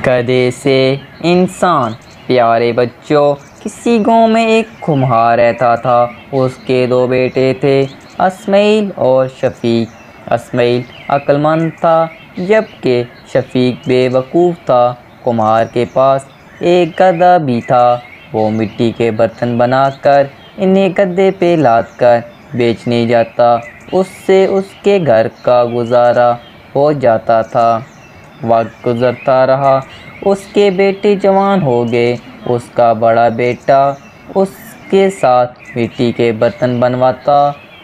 گدھے سے انسان۔ پیارے بچوں، کسی گاؤں میں ایک کمہار رہتا تھا۔ اس کے دو بیٹے تھے، اسماعیل اور شفیق۔ اسماعیل عقل مند تھا جبکہ شفیق بے وقوف تھا۔ کمہار کے پاس ایک گدھا بھی تھا۔ وہ مٹی کے برتن بنا کر انہیں گدھے پہ لاد کر بیچنے جاتا۔ اس سے اس کے گھر کا گزارا ہو جاتا تھا۔ وقت گزرتا رہا، اس کے بیٹے جوان ہو گئے۔ اس کا بڑا بیٹا اس کے ساتھ مٹی کے برتن بنواتا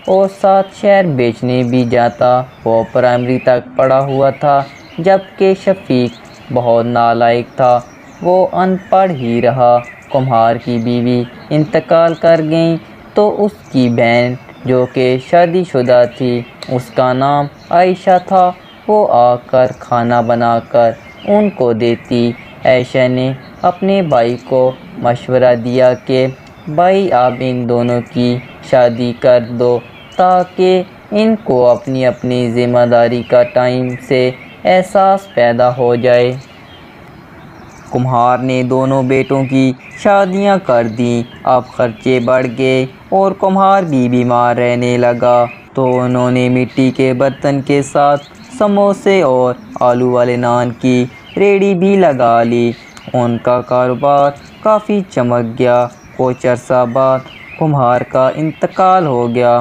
اور ساتھ شہر بیچنے بھی جاتا۔ وہ پرائمری تک پڑھا ہوا تھا جبکہ شفیق بہت نالائق تھا۔ وہ ان پڑھ ہی رہا۔ کمہار کی بیوی انتقال کر گئیں تو اس کی بہن جو کہ شادی شدہ تھی، اس کا نام عائشہ تھا، وہ آ کر کھانا بنا کر ان کو دیتی۔ عائشہ نے اپنے بھائی کو مشورہ دیا کہ بھائی آپ ان دونوں کی شادی کر دو تاکہ ان کو اپنی اپنی ذمہ داری کا ٹائم سے احساس پیدا ہو جائے۔ کمہار نے دونوں بیٹوں کی شادیاں کر دیں۔ اب خرچے بڑھ گئے اور کمہار بھی بیمار رہنے لگا تو انہوں نے مٹی کے برتن کے ساتھ سموسے اور آلو والے نان کی ریہڑی بھی لگا لی۔ ان کا کاروبار کافی چمک گیا۔ کچھ عرصہ بعد کمہار کا انتقال ہو گیا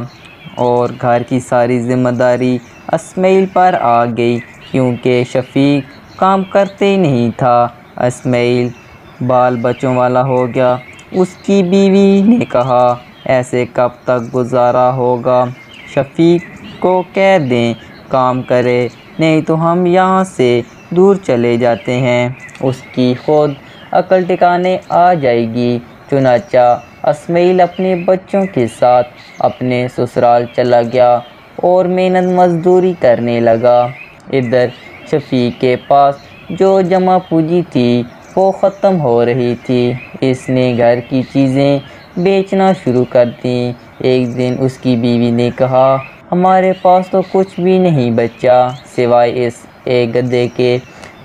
اور گھر کی ساری ذمہ داری اسماعیل پر آ گئی کیونکہ شفیق کام کرتے نہیں تھا۔ اسماعیل بال بچوں والا ہو گیا۔ اس کی بیوی نے کہا ایسے کب تک گزارا ہوگا؟ شفیق کو کہہ دیں کام کرے، نہیں تو ہم یہاں سے دور چلے جاتے ہیں، اس کی خود عقل ٹھکانے آ جائے گی۔ چنانچہ اسماعیل اپنے بچوں کے ساتھ اپنے سسرال چلا گیا اور محنت مزدوری کرنے لگا۔ ادھر شفیق کے پاس جو جمع پونجی تھی وہ ختم ہو رہی تھی۔ اس نے گھر کی چیزیں بیچنا شروع کر دیں۔ ایک دن اس کی بیوی نے کہا ہمارے پاس تو کچھ بھی نہیں بچا سوائے اس ایک گدھے کے،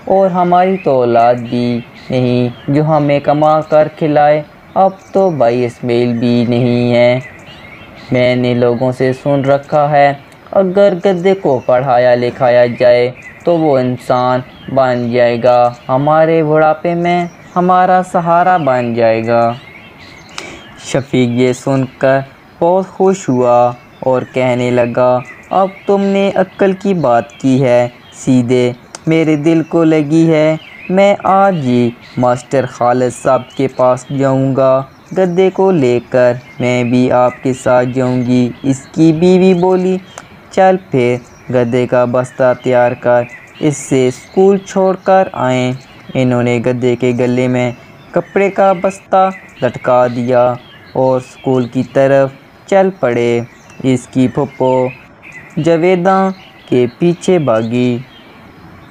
اور ہماری تو اولاد بھی نہیں جو ہمیں کما کر کھلائے۔ اب تو بھائی اسماعیل بھی نہیں ہے۔ میں نے لوگوں سے سن رکھا ہے اگر گدھے کو پڑھایا لکھایا جائے تو وہ انسان بن جائے گا، ہمارے بڑھاپے میں ہمارا سہارا بن جائے گا۔ شفیق یہ سن کر بہت خوش ہوا اور کہنے لگا اب تم نے عقل کی بات کی ہے، سیدھے میرے دل کو لگی ہے۔ میں آج ہی ماسٹر خالد صاحب کے پاس جاؤں گا، گدھے کو لے کر میں بھی آپ کے ساتھ جاؤں گی۔ اس کی بیوی بولی چل پھر گدھے کا بستہ تیار کر، اس سے اسکول چھوڑ کر آئیں۔ انہوں نے گدھے کے گلے میں کپڑے کا بستہ لٹکا دیا اور اسکول کی طرف چل پڑے۔ اس کی پھپھو جاویدہ کے پیچھے بھاگی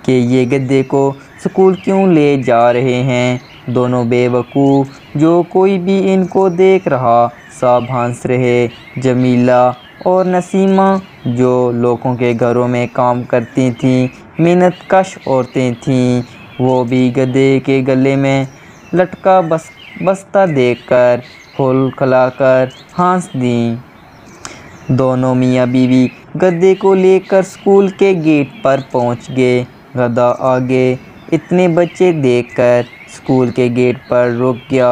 کہ یہ گدھے کو اسکول کیوں لے جا رہے ہیں۔ دونوں بے وقوف جو کوئی بھی ان کو دیکھ رہا سب ہنس رہے۔ جمیلہ اور نسیمہ جو لوگوں کے گھروں میں کام کرتی تھیں، محنت کش عورتیں تھیں، وہ بھی گدھے کے گلے میں لٹکا بستہ دیکھ کر پھول کھلا کر ہنس دیں۔ دونوں میاں بیوی گدھے کو لے کر اسکول کے گیٹ پر پہنچ گئے۔ گدھا آگے اتنے بچے دیکھ کر اسکول کے گیٹ پر رک گیا۔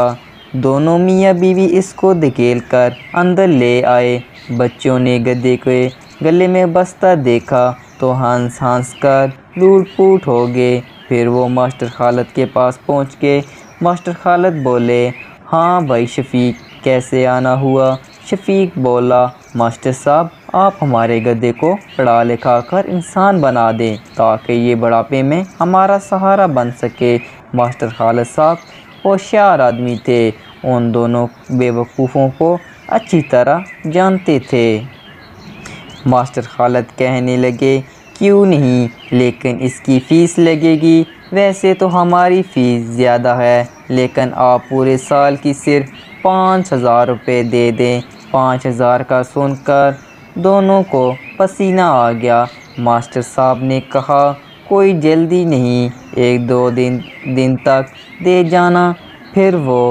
دونوں میاں بیوی اس کو دھکیل کر اندر لے آئے۔ بچوں نے گدھے کے گلے میں بستہ دیکھا تو ہنس ہنس کر لوٹ پوٹ ہو گئے۔ پھر وہ ماسٹر خالد کے پاس پہنچ گئے۔ ماسٹر خالد بولے ہاں بھائی شفیق کیسے آنا ہوا؟ شفیق بولا ماسٹر صاحب آپ ہمارے گدھے کو پڑھا لکھا کر انسان بنا دیں تاکہ یہ بڑھاپے میں ہمارا سہارا بن سکے۔ ماسٹر خالد صاحب ہوشیار آدمی تھے، ان دونوں بے وقوفوں کو اچھی طرح جانتے تھے۔ ماسٹر خالد کہنے لگے کیوں نہیں، لیکن اس کی فیس لگے گی۔ ویسے تو ہماری فیس زیادہ ہے لیکن آپ پورے سال کی صرف 5000 روپے دے دیں۔ 5000 کا سن کر دونوں کو پسینہ آ گیا۔ ماسٹر صاحب نے کہا کوئی جلدی نہیں، 1-2 دن تک دے جانا۔ پھر وہ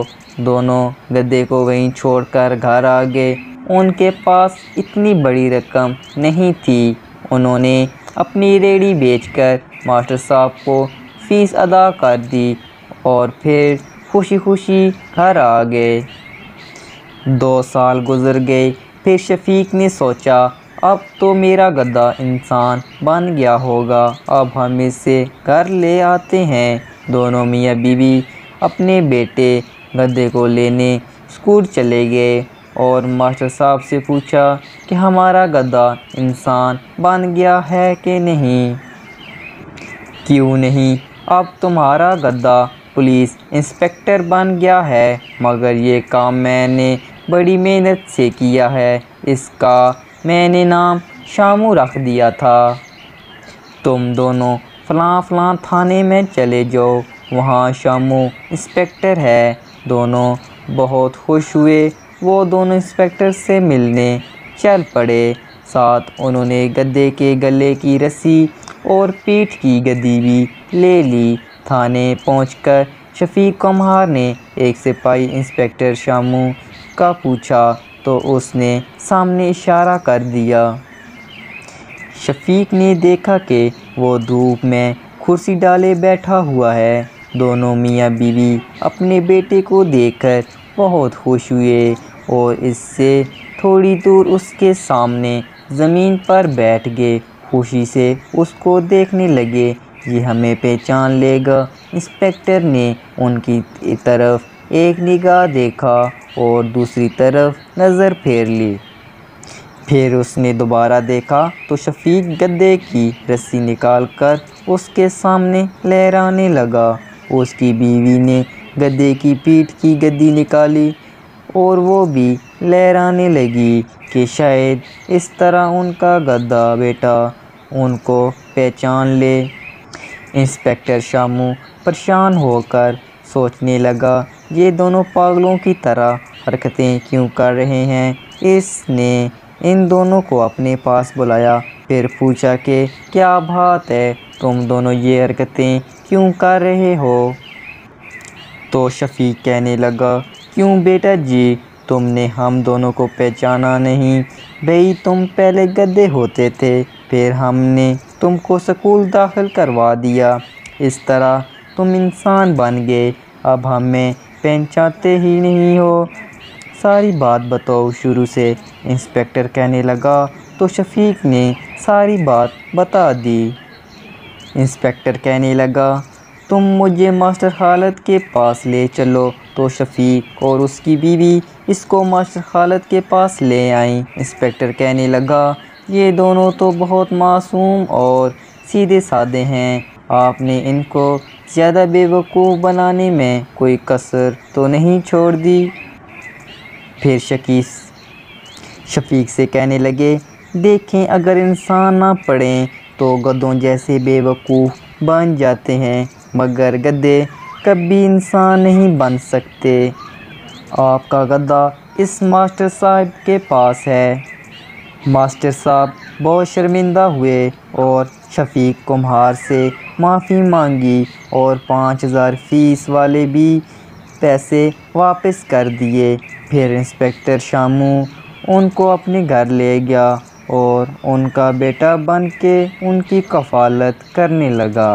دونوں گدھے کو وہیں چھوڑ کر گھر آ گئے۔ ان کے پاس اتنی بڑی رقم نہیں تھی۔ انہوں نے اپنی ریہڑی بیچ کر ماسٹر صاحب کو فیس ادا کر دی اور پھر خوشی خوشی گھر آ گئے۔ 2 سال گزر گئے۔ پھر شفیق نے سوچا اب تو میرا گدھا انسان بن گیا ہوگا، اب ہم اسے گھر لے آتے ہیں۔ دونوں میاں بیوی اپنے بیٹے گدھے کو لینے اسکول چلے گئے اور ماسٹر صاحب سے پوچھا کہ ہمارا گدھا انسان بن گیا ہے کہ نہیں؟ کیوں نہیں، اب تمہارا گدھا پولیس انسپکٹر بن گیا ہے، مگر یہ کام میں نے بڑی محنت سے کیا ہے، اس کا میں نے نام شامو رکھ دیا تھا۔ تم دونوں فلاں تھانے میں چلے جاؤ، وہاں شامو انسپکٹر ہے۔ دونوں بہت خوش ہوئے۔ وہ دونوں انسپکٹر سے ملنے چل پڑے۔ ساتھ انہوں نے گدھے کے گلے کی رسی اور پیٹھ کی گدی بھی لے لی۔ تھانے پہنچ کر شفیق کمہار نے ایک سپاہی انسپکٹر شامو کا پوچھا تو اس نے سامنے اشارہ کر دیا۔ شفیق نے دیکھا کہ وہ دھوپ میں کرسی ڈالے بیٹھا ہوا ہے۔ دونوں میاں بیوی اپنے بیٹے کو دیکھ کر بہت خوش ہوئے اور اس سے تھوڑی دور اس کے سامنے زمین پر بیٹھ گئے۔ خوشی سے اس کو دیکھنے لگے، یہ ہمیں پہچان لے گا۔ انسپکٹر نے ان کی طرف ایک نگاہ دیکھا اور دوسری طرف نظر پھیر لی۔ پھر اس نے دوبارہ دیکھا تو شفیق گدھے کی رسی نکال کر اس کے سامنے لہرانے لگا۔ اس کی بیوی نے گدھے کی پیٹھ کی گدی نکالی اور وہ بھی لہرانے لگی کہ شاید اس طرح ان کا گدھا بیٹا ان کو پہچان لے۔ انسپکٹر شامو پریشان ہو کر سوچنے لگا، یہ دونوں پاگلوں کی طرح حرکتیں کیوں کر رہے ہیں؟ اس نے ان دونوں کو اپنے پاس بلایا، پھر پوچھا کہ کیا بات ہے، تم دونوں یہ حرکتیں کیوں کر رہے ہو؟ تو شفیق کہنے لگا، کیوں بیٹا جی، تم نے ہم دونوں کو پہچانا نہیں؟ بھئی تم پہلے گدھے ہوتے تھے، پھر ہم نے تم کو اسکول داخل کروا دیا، اس طرح تم انسان بن گئے، اب ہمیں پہچانتے ہی نہیں ہو، ساری بات بتاؤ شروع سے۔ انسپکٹر کہنے لگا تو شفیق نے ساری بات بتا دی۔ انسپکٹر کہنے لگا، تم مجھے ماسٹر خالد کے پاس لے چلو۔ تو شفیق اور اس کی بیوی اس کو ماسٹر خالد کے پاس لے آئیں۔ انسپکٹر کہنے لگا، یہ دونوں تو بہت معصوم اور سیدھے سادے ہیں، آپ نے ان کو زیادہ بے وقوف بنانے میں کوئی کسر تو نہیں چھوڑ دی؟ پھر شفیق سے کہنے لگے، دیکھیں اگر انسان نہ پڑھیں تو گدھوں جیسے بے وقوف بن جاتے ہیں، مگر گدھے کبھی انسان نہیں بن سکتے۔ آپ کا گدھا اس ماسٹر صاحب کے پاس ہے۔ ماسٹر صاحب بہت شرمندہ ہوئے اور شفیق کمہار سے معافی مانگی اور 5000 فیس والے بھی پیسے واپس کر دیے۔ پھر انسپکٹر شامو ان کو اپنے گھر لے گیا اور ان کا بیٹا بن کے ان کی کفالت کرنے لگا۔